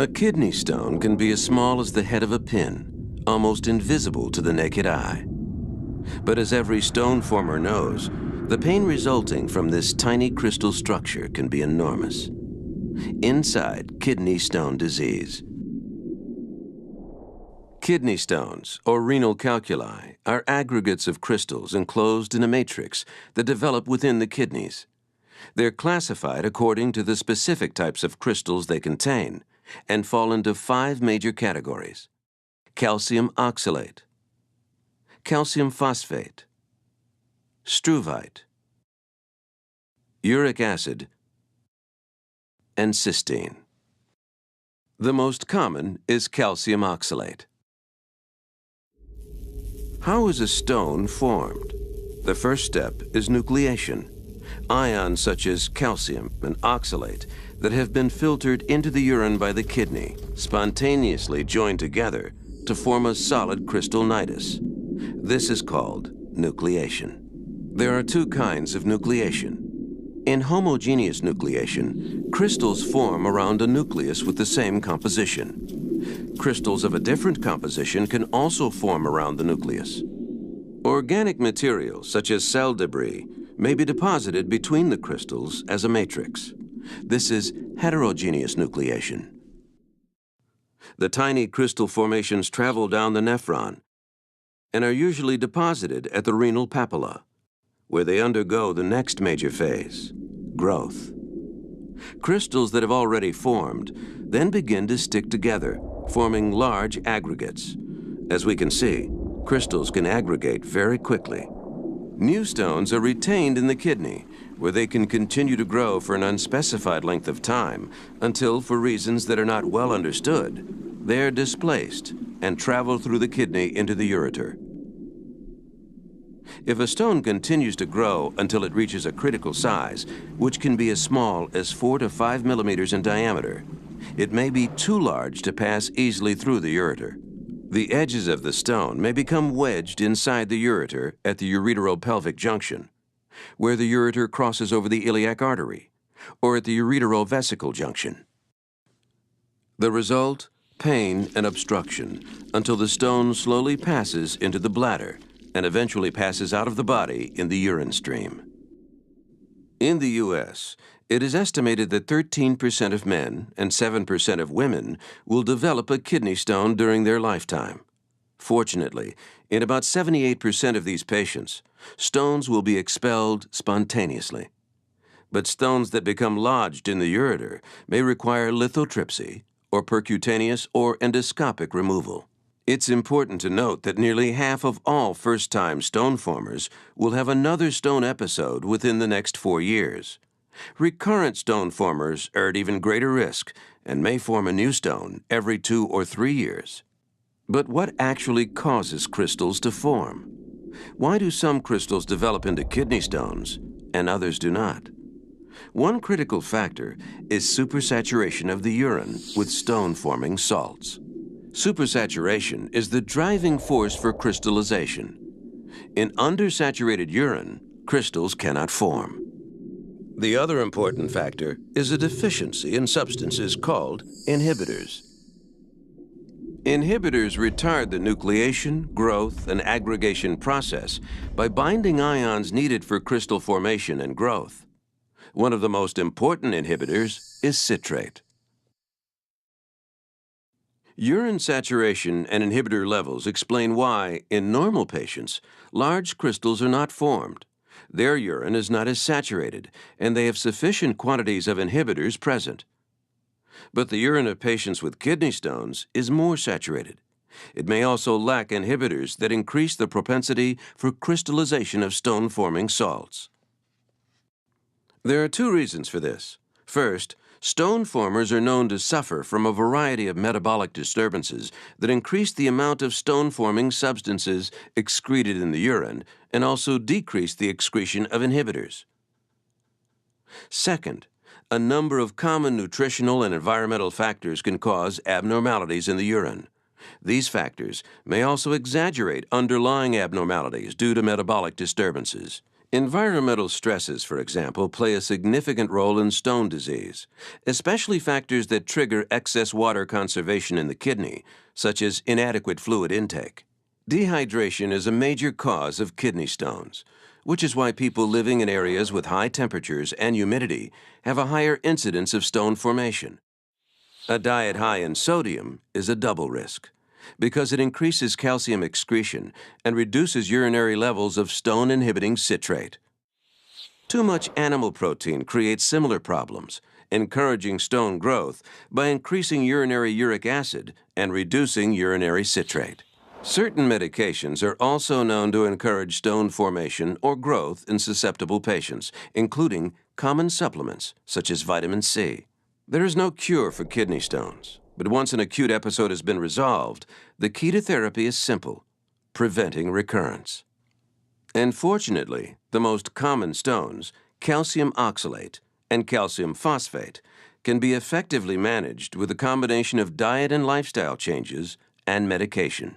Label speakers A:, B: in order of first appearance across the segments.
A: A kidney stone can be as small as the head of a pin, almost invisible to the naked eye. But as every stone former knows, the pain resulting from this tiny crystal structure can be enormous. Inside kidney stone disease. Kidney stones, or renal calculi, are aggregates of crystals enclosed in a matrix that develop within the kidneys. They're classified according to the specific types of crystals they contain and fall into 5 major categories: calcium oxalate, calcium phosphate, struvite, uric acid, and cysteine. The most common is calcium oxalate. How is a stone formed? The first step is nucleation. Ions such as calcium and oxalate that have been filtered into the urine by the kidney spontaneously join together to form a solid crystal nidus. This is called nucleation. There are 2 kinds of nucleation. In homogeneous nucleation, crystals form around a nucleus with the same composition. Crystals of a different composition can also form around the nucleus. Organic materials, such as cell debris, may be deposited between the crystals as a matrix. This is heterogeneous nucleation. The tiny crystal formations travel down the nephron and are usually deposited at the renal papilla, where they undergo the next major phase, growth. Crystals that have already formed then begin to stick together, forming large aggregates. As we can see, crystals can aggregate very quickly. New stones are retained in the kidney, where they can continue to grow for an unspecified length of time until, for reasons that are not well understood, they are displaced and travel through the kidney into the ureter. If a stone continues to grow until it reaches a critical size, which can be as small as 4 to 5 millimeters in diameter, it may be too large to pass easily through the ureter. The edges of the stone may become wedged inside the ureter at the ureteropelvic junction, where the ureter crosses over the iliac artery, or at the ureterovesical junction. The result? Pain and obstruction until the stone slowly passes into the bladder and eventually passes out of the body in the urine stream. In the U.S., it is estimated that 13% of men and 7% of women will develop a kidney stone during their lifetime. Fortunately, in about 78% of these patients, stones will be expelled spontaneously. But stones that become lodged in the ureter may require lithotripsy or percutaneous or endoscopic removal. It's important to note that nearly half of all first-time stone formers will have another stone episode within the next 4 years. Recurrent stone formers are at even greater risk and may form a new stone every 2 or 3 years. But what actually causes crystals to form? Why do some crystals develop into kidney stones and others do not? One critical factor is supersaturation of the urine with stone-forming salts. Supersaturation is the driving force for crystallization. In undersaturated urine, crystals cannot form. The other important factor is a deficiency in substances called inhibitors. Inhibitors retard the nucleation, growth, and aggregation process by binding ions needed for crystal formation and growth. One of the most important inhibitors is citrate. Urine saturation and inhibitor levels explain why, in normal patients, large crystals are not formed. Their urine is not as saturated, and they have sufficient quantities of inhibitors present. But the urine of patients with kidney stones is more saturated. It may also lack inhibitors that increase the propensity for crystallization of stone-forming salts. There are 2 reasons for this. First, stone formers are known to suffer from a variety of metabolic disturbances that increase the amount of stone-forming substances excreted in the urine and also decrease the excretion of inhibitors. Second, a number of common nutritional and environmental factors can cause abnormalities in the urine. These factors may also exaggerate underlying abnormalities due to metabolic disturbances. Environmental stresses, for example, play a significant role in stone disease, especially factors that trigger excess water conservation in the kidney, such as inadequate fluid intake. Dehydration is a major cause of kidney stones, which is why people living in areas with high temperatures and humidity have a higher incidence of stone formation. A diet high in sodium is a double risk, because it increases calcium excretion and reduces urinary levels of stone-inhibiting citrate. Too much animal protein creates similar problems, encouraging stone growth by increasing urinary uric acid and reducing urinary citrate. Certain medications are also known to encourage stone formation or growth in susceptible patients, including common supplements such as vitamin C. There is no cure for kidney stones, but once an acute episode has been resolved, the key to therapy is simple: preventing recurrence. And fortunately, the most common stones, calcium oxalate and calcium phosphate, can be effectively managed with a combination of diet and lifestyle changes and medication.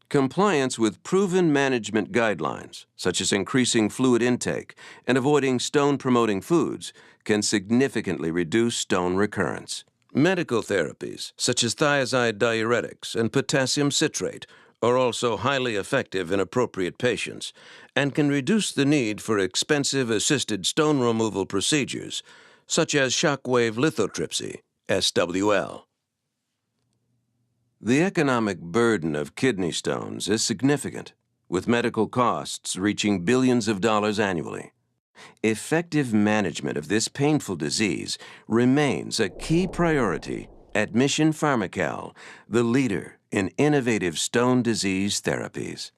A: Compliance with proven management guidelines, such as increasing fluid intake and avoiding stone-promoting foods, can significantly reduce stone recurrence. Medical therapies, such as thiazide diuretics and potassium citrate, are also highly effective in appropriate patients and can reduce the need for expensive assisted stone removal procedures, such as shockwave lithotripsy, SWL. The economic burden of kidney stones is significant, with medical costs reaching billions of dollars annually. Effective management of this painful disease remains a key priority at Mission Pharmacal, the leader in innovative stone disease therapies.